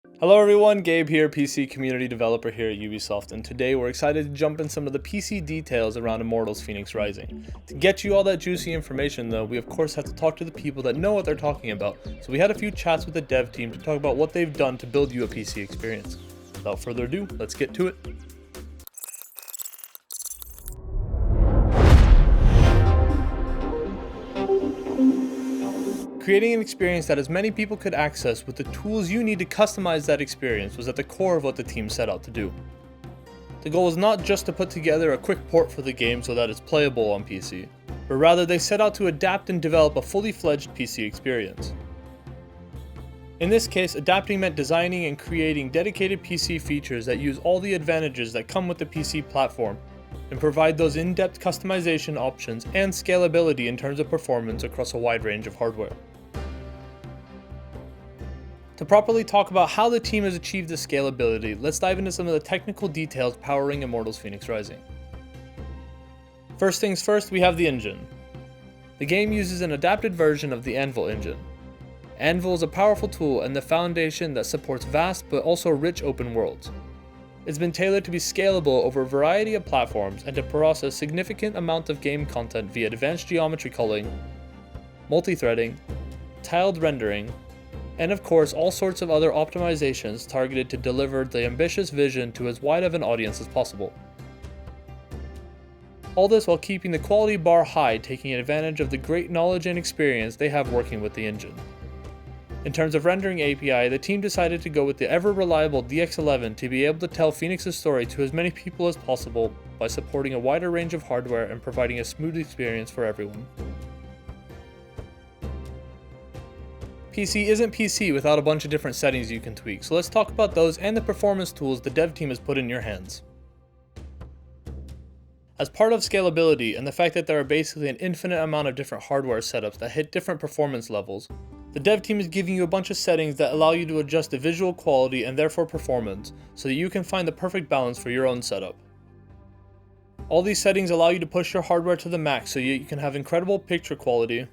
Hello everyone, Gabe here, PC community developer here at Ubisoft, and today we're excited to jump in some of the PC details around Immortals Fenyx Rising. To get you all that juicy information though, we of course have to talk to the people that know what they're talking about, so we had a few chats with the dev team to talk about what they've done to build you a PC experience. Without further ado, let's get to it. Creating an experience that as many people could access with the tools you need to customize that experience was at the core of what the team set out to do. The goal was not just to put together a quick port for the game so that it's playable on PC, but rather they set out to adapt and develop a fully fledged PC experience. In this case, adapting meant designing and creating dedicated PC features that use all the advantages that come with the PC platform and provide those in-depth customization options and scalability in terms of performance across a wide range of hardware. To properly talk about how the team has achieved this scalability, let's dive into some of the technical details powering Immortals Fenyx Rising. First things first, we have the engine. The game uses an adapted version of the Anvil engine. Anvil is a powerful tool and the foundation that supports vast but also rich open worlds. It's been tailored to be scalable over a variety of platforms and to process significant amount of game content via advanced geometry culling, multi-threading, tiled rendering, and of course all sorts of other optimizations targeted to deliver the ambitious vision to as wide of an audience as possible. All this while keeping the quality bar high, taking advantage of the great knowledge and experience they have working with the engine. In terms of rendering API, the team decided to go with the ever-reliable DX11 to be able to tell Fenyx's story to as many people as possible by supporting a wider range of hardware and providing a smooth experience for everyone. PC isn't PC without a bunch of different settings you can tweak, so let's talk about those and the performance tools the dev team has put in your hands. As part of scalability and the fact that there are basically an infinite amount of different hardware setups that hit different performance levels, the dev team is giving you a bunch of settings that allow you to adjust the visual quality and therefore performance so that you can find the perfect balance for your own setup. All these settings allow you to push your hardware to the max so you can have incredible picture quality,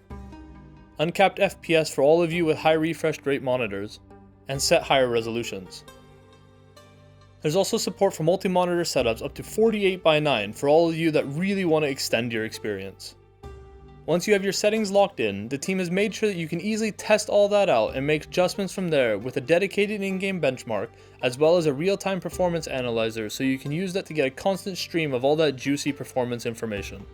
uncapped FPS for all of you with high refresh rate monitors, and set higher resolutions. There's also support for multi-monitor setups up to 48:9 for all of you that really want to extend your experience. Once you have your settings locked in, the team has made sure that you can easily test all that out and make adjustments from there with a dedicated in-game benchmark as well as a real-time performance analyzer so you can use that to get a constant stream of all that juicy performance information.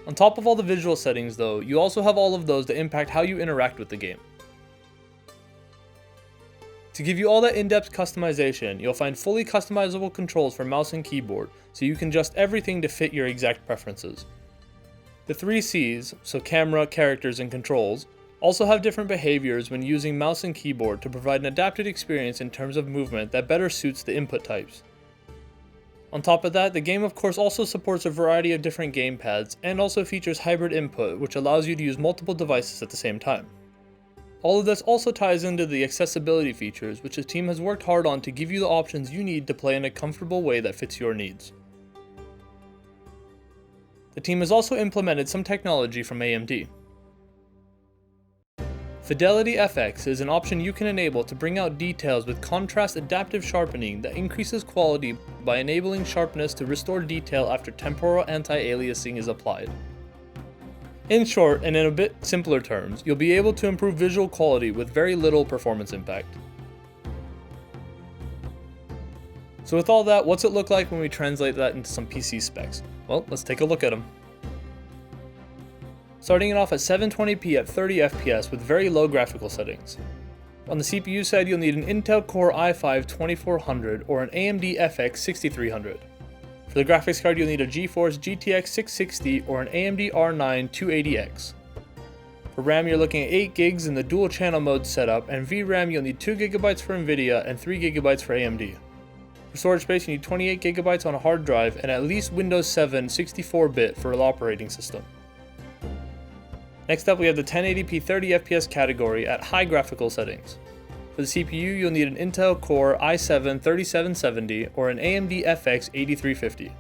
On top of all the visual settings though, you also have all of those that impact how you interact with the game. To give you all that in-depth customization, you'll find fully customizable controls for mouse and keyboard, so you can adjust everything to fit your exact preferences. The 3 C's, so camera, characters, and controls, also have different behaviors when using mouse and keyboard to provide an adapted experience in terms of movement that better suits the input types. On top of that, the game of course also supports a variety of different gamepads and also features hybrid input, which allows you to use multiple devices at the same time. All of this also ties into the accessibility features, which the team has worked hard on to give you the options you need to play in a comfortable way that fits your needs. The team has also implemented some technology from AMD. Fidelity FX is an option you can enable to bring out details with contrast adaptive sharpening that increases quality by enabling sharpness to restore detail after temporal anti-aliasing is applied. In short, and in a bit simpler terms, you'll be able to improve visual quality with very little performance impact. So with all that, what's it look like when we translate that into some PC specs? Well, let's take a look at them. Starting it off at 720p at 30 FPS with very low graphical settings. On the CPU side, you'll need an Intel Core i5-2400 or an AMD FX 6300. For the graphics card, you'll need a GeForce GTX 660 or an AMD R9 280X. For RAM, you're looking at 8 gigs in the dual channel mode setup, and VRAM you'll need 2 GB for NVIDIA and 3 GB for AMD. For storage space, you need 28 GB on a hard drive and at least Windows 7 64-bit for the operating system. Next up, we have the 1080p 30 FPS category at high graphical settings. For the CPU, you'll need an Intel Core i7-3770 or an AMD FX 8350.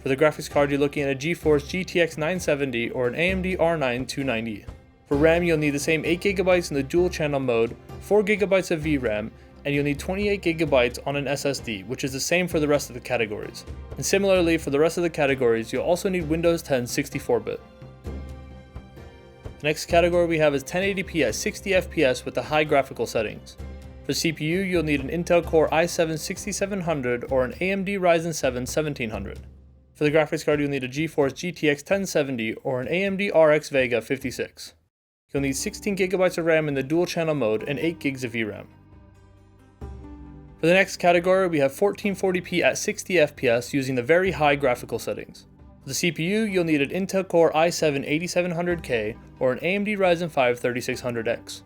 For the graphics card, you're looking at a GeForce GTX 970 or an AMD R9 290. For RAM, you'll need the same 8GB in the dual channel mode, 4GB of VRAM, and you'll need 28 GB on an SSD, which is the same for the rest of the categories. And similarly, for the rest of the categories, you'll also need Windows 10 64-bit. The next category we have is 1080p at 60 FPS with the high graphical settings. For CPU, you'll need an Intel Core i7-6700 or an AMD Ryzen 7 1700. For the graphics card, you'll need a GeForce GTX 1070 or an AMD RX Vega 56. You'll need 16 GB of RAM in the dual channel mode and 8 GB of VRAM. For the next category, we have 1440p at 60 FPS using the very high graphical settings. For the CPU, you'll need an Intel Core i7-8700K or an AMD Ryzen 5 3600X.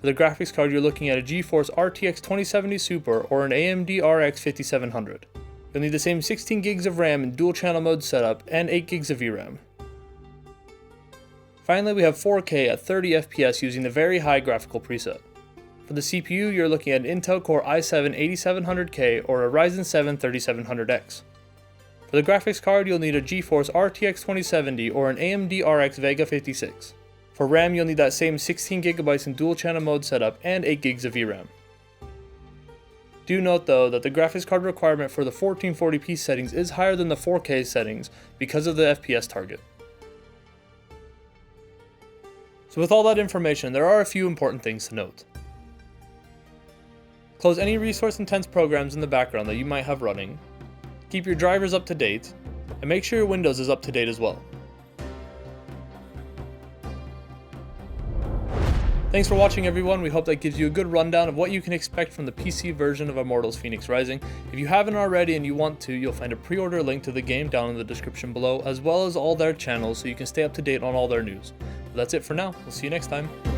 For the graphics card, you're looking at a GeForce RTX 2070 Super or an AMD RX 5700. You'll need the same 16 GB of RAM in dual channel mode setup and 8 GB of VRAM. Finally, we have 4K at 30 FPS using the very high graphical preset. For the CPU, you're looking at an Intel Core i7-8700K or a Ryzen 7 3700X. For the graphics card, you'll need a GeForce RTX 2070 or an AMD RX Vega 56. For RAM, you'll need that same 16 GB in dual channel mode setup and 8 GB of VRAM. Do note though that the graphics card requirement for the 1440p settings is higher than the 4K settings because of the FPS target. So with all that information, there are a few important things to note. Close any resource-intense programs in the background that you might have running, keep your drivers up to date, and make sure your Windows is up to date as well. Thanks for watching everyone, we hope that gives you a good rundown of what you can expect from the PC version of Immortals Fenyx Rising. If you haven't already and you want to, you'll find a pre-order link to the game down in the description below, as well as all their channels so you can stay up to date on all their news. But that's it for now, we'll see you next time.